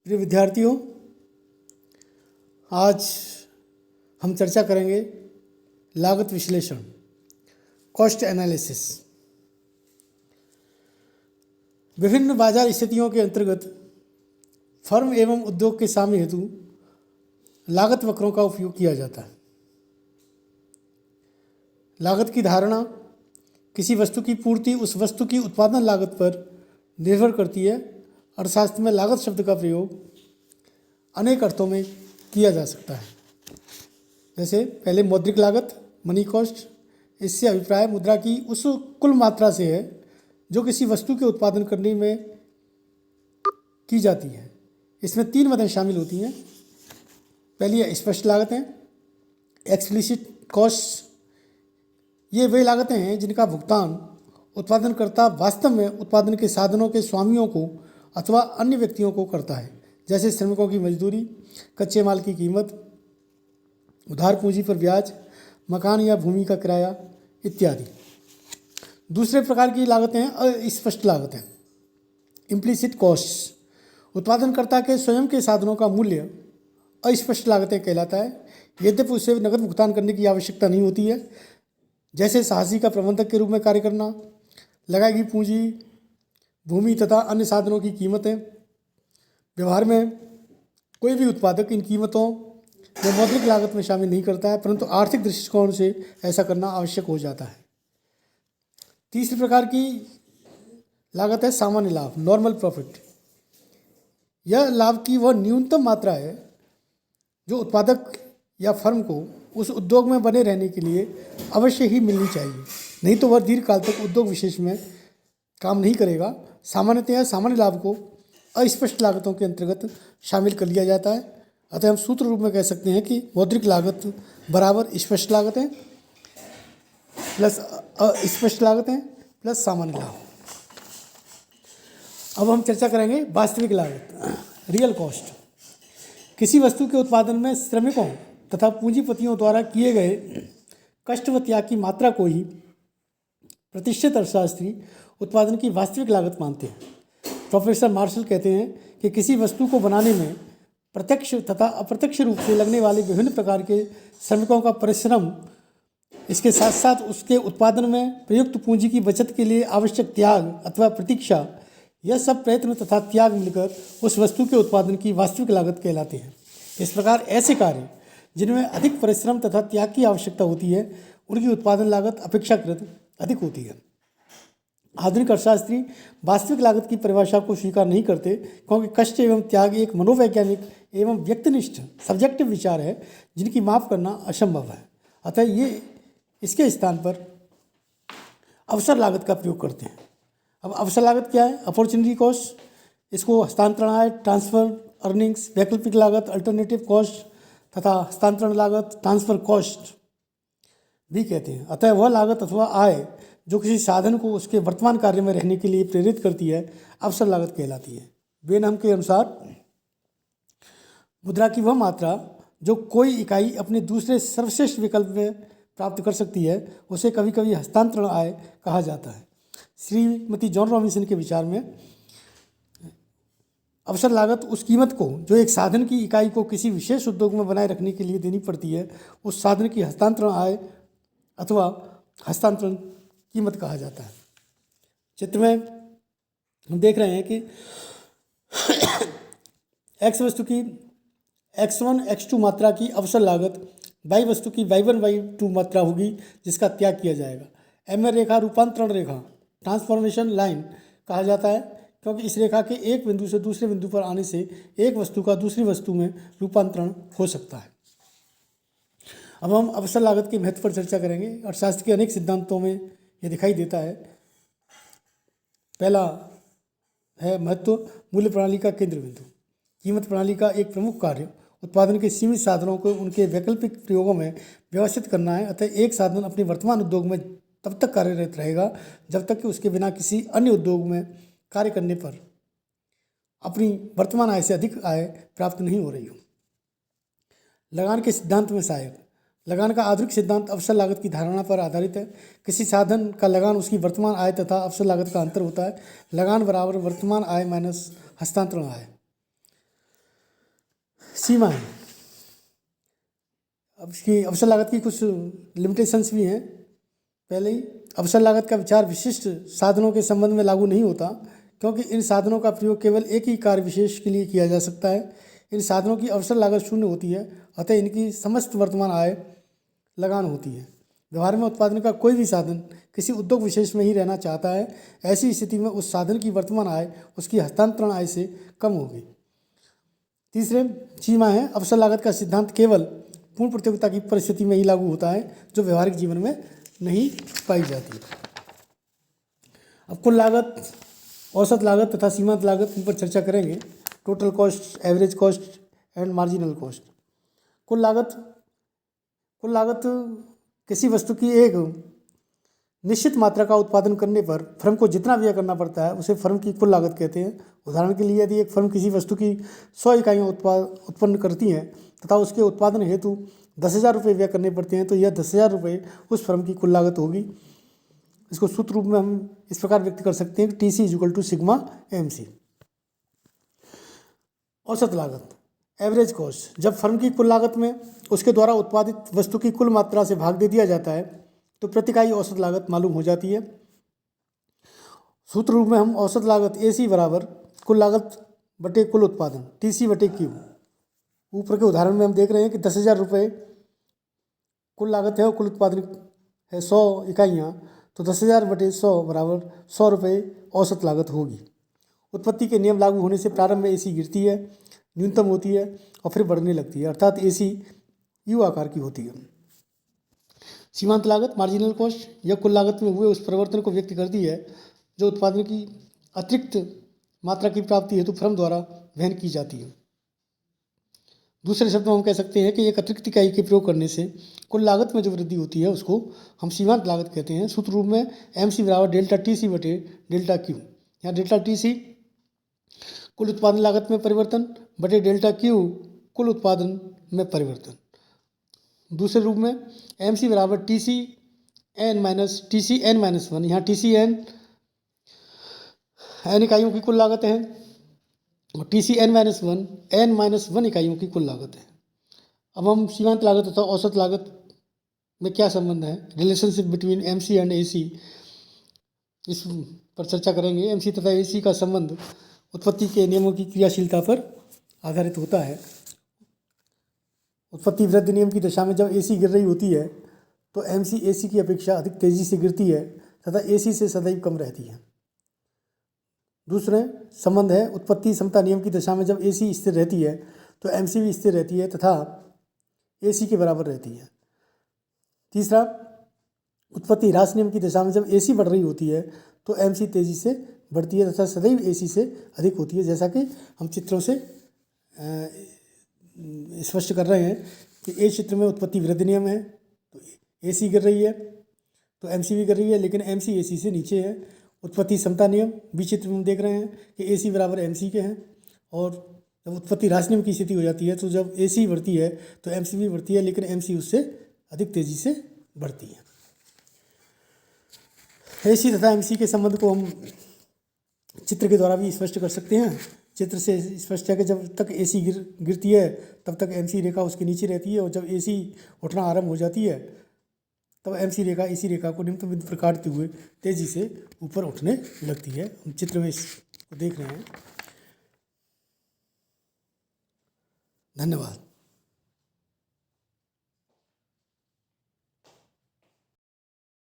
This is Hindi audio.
प्रिय विद्यार्थियों, आज हम चर्चा करेंगे लागत विश्लेषण, कॉस्ट एनालिसिस। विभिन्न बाजार स्थितियों के अंतर्गत फर्म एवं उद्योग के सामने हेतु लागत वक्रों का उपयोग किया जाता है। लागत की धारणा किसी वस्तु की पूर्ति उस वस्तु की उत्पादन लागत पर निर्भर करती है। अर्थशास्त्र में लागत शब्द का प्रयोग अनेक अर्थों में किया जा सकता है। जैसे पहले मौद्रिक लागत, मनी कॉस्ट, इससे अभिप्राय मुद्रा की उस कुल मात्रा से है जो किसी वस्तु के उत्पादन करने में की जाती है। इसमें तीन मदें शामिल होती हैं। पहली है स्पष्ट लागतें, एक्सप्लिसिट कॉस्ट। ये वे लागतें हैं जिनका भुगतान उत्पादनकर्ता वास्तव में उत्पादन के साधनों के स्वामियों को अथवा अन्य व्यक्तियों को करता है, जैसे श्रमिकों की मजदूरी, कच्चे माल की कीमत, उधार पूंजी पर ब्याज, मकान या भूमि का किराया इत्यादि। दूसरे प्रकार की लागतें हैं अस्पष्ट लागतें, इम्प्लिसिट कॉस्ट। उत्पादनकर्ता के स्वयं के साधनों का मूल्य अस्पष्ट लागतें कहलाता है, यद्यपि उसे नकद भुगतान करने की आवश्यकता नहीं होती है, जैसे साहसी का प्रबंधक के रूप में कार्य करना, लगाई गई पूंजी, भूमि तथा अन्य साधनों की कीमतें। व्यवहार में कोई भी उत्पादक इन कीमतों में मौद्रिक लागत में शामिल नहीं करता है, परंतु आर्थिक दृष्टिकोण से ऐसा करना आवश्यक हो जाता है। तीसरी प्रकार की लागत है सामान्य लाभ, नॉर्मल प्रॉफिट। यह लाभ की वह न्यूनतम मात्रा है जो उत्पादक या फर्म को उस उद्योग में बने रहने के लिए अवश्य ही मिलनी चाहिए, नहीं तो वह दीर्घकाल तक उद्योग विशेष में काम नहीं करेगा। सामान्यतः सामान्य लाभ को अस्पष्ट लागतों के अंतर्गत शामिल कर लिया जाता है। अतः हम सूत्र रूप में कह सकते हैं कि मौद्रिक लागत बराबर स्पष्ट लागतें प्लस अस्पष्ट लागतें प्लस सामान्य लाभ। अब हम चर्चा करेंगे वास्तविक लागत, रियल कॉस्ट। किसी वस्तु के उत्पादन में श्रमिकों तथा पूंजीपतियों द्वारा किए गए कष्ट व त्याग की मात्रा को ही प्रतिष्ठित अर्थशास्त्री उत्पादन की वास्तविक लागत मानते हैं। प्रोफेसर मार्शल कहते हैं कि किसी वस्तु को बनाने में प्रत्यक्ष तथा अप्रत्यक्ष रूप से लगने वाले विभिन्न प्रकार के श्रमिकों का परिश्रम, इसके साथ साथ उसके उत्पादन में प्रयुक्त पूंजी की बचत के लिए आवश्यक त्याग अथवा प्रतीक्षा, यह सब प्रयत्न तथा त्याग मिलकर उस वस्तु के उत्पादन की वास्तविक लागत कहलाते हैं। इस प्रकार ऐसे कार्य जिनमें अधिक परिश्रम तथा त्याग की आवश्यकता होती है, उनकी उत्पादन लागत अपेक्षाकृत अधिक होती है। आधुनिक अर्थशास्त्री वास्तविक लागत की परिभाषा को स्वीकार नहीं करते, क्योंकि कष्ट एवं त्याग एक मनोवैज्ञानिक एवं व्यक्तिनिष्ठ सब्जेक्टिव विचार है जिनकी माप करना असंभव है। अतः ये इसके स्थान पर अवसर लागत का प्रयोग करते हैं। अब अवसर लागत क्या है? अपॉर्चुनिटी कॉस्ट, इसको हस्तांतरण आय, ट्रांसफर अर्निंग्स, वैकल्पिक लागत, अल्टरनेटिव कॉस्ट तथा हस्तांतरण लागत, ट्रांसफर कॉस्ट भी कहते हैं। अतः वह लागत अथवा आय जो किसी साधन को उसके वर्तमान कार्य में रहने के लिए प्रेरित करती है, अवसर लागत कहलाती है। बेनहम के अनुसार मुद्रा की वह मात्रा जो कोई इकाई अपने दूसरे सर्वश्रेष्ठ विकल्प में प्राप्त कर सकती है, उसे कभी कभी हस्तांतरण आय कहा जाता है। श्रीमती जॉन रॉबिन्सन के विचार में अवसर लागत उस कीमत को जो एक साधन की इकाई को किसी विशेष उद्योग में बनाए रखने के लिए देनी पड़ती है, उस साधन की हस्तांतरण आय अथवा हस्तांतरण कीमत कहा जाता है। चित्र में हम देख रहे हैं कि एक्स वस्तु की x1 x2 मात्रा की अवसर लागत y वस्तु की y1 y2 मात्रा होगी जिसका त्याग किया जाएगा। एमर रेखा रूपांतरण रेखा, ट्रांसफॉर्मेशन लाइन कहा जाता है, क्योंकि इस रेखा के एक बिंदु से दूसरे बिंदु पर आने से एक वस्तु का दूसरी वस्तु में रूपांतरण हो सकता है। अब हम अवसर लागत के महत्व पर चर्चा करेंगे। अर्थशास्त्र के अनेक सिद्धांतों में यह दिखाई देता है। पहला है महत्व, मूल्य प्रणाली का केंद्र बिंदु। कीमत प्रणाली का एक प्रमुख कार्य उत्पादन के सीमित साधनों को उनके वैकल्पिक प्रयोगों में व्यवस्थित करना है। अतः एक साधन अपने वर्तमान उद्योग में तब तक कार्यरत रहेगा जब तक कि उसके बिना किसी अन्य उद्योग में कार्य करने पर अपनी वर्तमान आय से अधिक आय प्राप्त नहीं हो रही हो। लगान के सिद्धांत में सहायक, लगान का आधुनिक सिद्धांत अवसर लागत की धारणा पर आधारित है। किसी साधन का लगान उसकी वर्तमान आय तथा अवसर लागत का अंतर होता है। लगान बराबर वर्तमान आय माइनस हस्तांतरण आय। सीमा है। अब इसकी अवसर लागत की कुछ लिमिटेशंस भी हैं। पहले ही अवसर लागत का विचार विशिष्ट साधनों के संबंध में लागू नहीं होता, क्योंकि इन साधनों का प्रयोग केवल एक ही कार्य विशेष के लिए किया जा सकता है। इन साधनों की अवसर लागत शून्य होती है, अतः इनकी समस्त वर्तमान आय लगान होती है। व्यवहार में उत्पादन का कोई भी साधन किसी उद्योग विशेष में ही रहना चाहता है। ऐसी स्थिति में उस साधन की वर्तमान आय उसकी हस्तांतरण आय से कम होगी। तीसरे सीमा है, अवसर लागत का सिद्धांत केवल पूर्ण प्रतियोगिता की परिस्थिति में ही लागू होता है, जो व्यवहारिक जीवन में नहीं पाई जाती। अब कुल लागत, औसत लागत तथा सीमांत लागत, इन पर चर्चा करेंगे। Total cost, average cost and marginal cost. कुल लागत किसी वस्तु की एक निश्चित मात्रा का उत्पादन करने पर फर्म को जितना व्यय करना पड़ता है उसे फर्म की कुल लागत कहते हैं। उदाहरण के लिए, यदि एक फर्म किसी वस्तु की 100 इकाइयाँ उत्पन्न करती हैं तथा उसके उत्पादन हेतु 10,000 रुपये व्यय करने पड़ते हैं, तो यह 10,000 रुपये उस फर्म की कुल लागत होगी। इसको सूत्र रूप में हम इस प्रकार व्यक्त कर सकते हैं कि TC = सिग्मा MC। औसत लागत, एवरेज कॉस्ट, जब फर्म की कुल लागत में उसके द्वारा उत्पादित वस्तु की कुल मात्रा से भाग दे दिया जाता है तो प्रति इकाई औसत लागत मालूम हो जाती है। सूत्र रूप में हम औसत लागत AC बराबर कुल लागत बटे कुल उत्पादन TC/Q। ऊपर के उदाहरण में हम देख रहे हैं कि 10,000 रुपये कुल लागत है और कुल उत्पादन है 100 इकाइयाँ, तो 10,000/100 बराबर 100 रुपये औसत लागत होगी। उत्पत्ति के नियम लागू होने से प्रारंभ में AC गिरती है, न्यूनतम होती है और फिर बढ़ने लगती है, अर्थात AC U आकार की होती है। सीमांत लागत, मार्जिनल कॉस्ट, यह कुल लागत में हुए उस परिवर्तन को व्यक्त करती है जो उत्पादन की अतिरिक्त मात्रा की प्राप्ति हेतु फर्म द्वारा वहन की जाती है। दूसरे शब्दों में हम कह सकते हैं कि एक अतिरिक्त इकाई के प्रयोग करने से कुल लागत में जो वृद्धि होती है उसको हम सीमांत लागत कहते हैं। सूत्र रूप में MC बराबर डेल्टा TC/डेल्टा Q। यहाँ डेल्टा TC कुल उत्पादन लागत में परिवर्तन बटे डेल्टा Q कुल उत्पादन में परिवर्तन। दूसरे रूप में MC बराबर TCN-1। यहाँ TCN n इकाइयों की कुल लागत है और TCN-1 n-1 इकाइयों की कुल लागत है। अब हम सीमांत लागत तथा औसत लागत में क्या संबंध है, relationship between MC and AC, इस पर चर्चा करेंगे। MC तथा AC का संबंध उत्पत्ति के नियमों की क्रियाशीलता पर आधारित होता है। उत्पत्ति वृद्धि नियम की दशा में जब AC गिर रही होती है तो MC AC की अपेक्षा अधिक तेजी से गिरती है तथा AC से सदैव कम रहती है। दूसरे संबंध है, उत्पत्ति समता नियम की दशा में जब AC स्थिर रहती है तो MC भी स्थिर रहती है तथा AC के बराबर रहती है। तीसरा, उत्पत्ति ह्रास नियम की दशा में जब AC बढ़ रही होती है तो MC तेजी से बढ़ती है तथा सदैव AC से अधिक होती है। जैसा कि हम चित्रों से स्पष्ट कर रहे हैं कि A चित्र में उत्पत्ति वृद्धि नियम है तो AC गिर रही है तो MC भी गिर रही है, लेकिन MC AC से नीचे है। उत्पत्ति समता नियम B चित्र में हम देख रहे हैं कि AC बराबर MC के हैं, और जब उत्पत्ति ह्रास नियम की स्थिति हो जाती है तो जब AC बढ़ती है तो MC भी बढ़ती है, लेकिन MC उससे अधिक तेजी से बढ़ती है। AC तथा MC के संबंध को हम चित्र के द्वारा भी स्पष्ट कर सकते हैं। चित्र से स्पष्ट है कि जब तक AC गिरती है तब तक MC रेखा उसके नीचे रहती है, और जब AC उठना आरंभ हो जाती है तब MC रेखा AC रेखा को निम्न बिंदु पर काटते हुए तेजी से ऊपर उठने लगती है। हम चित्र में इसको देख रहे हैं। धन्यवाद।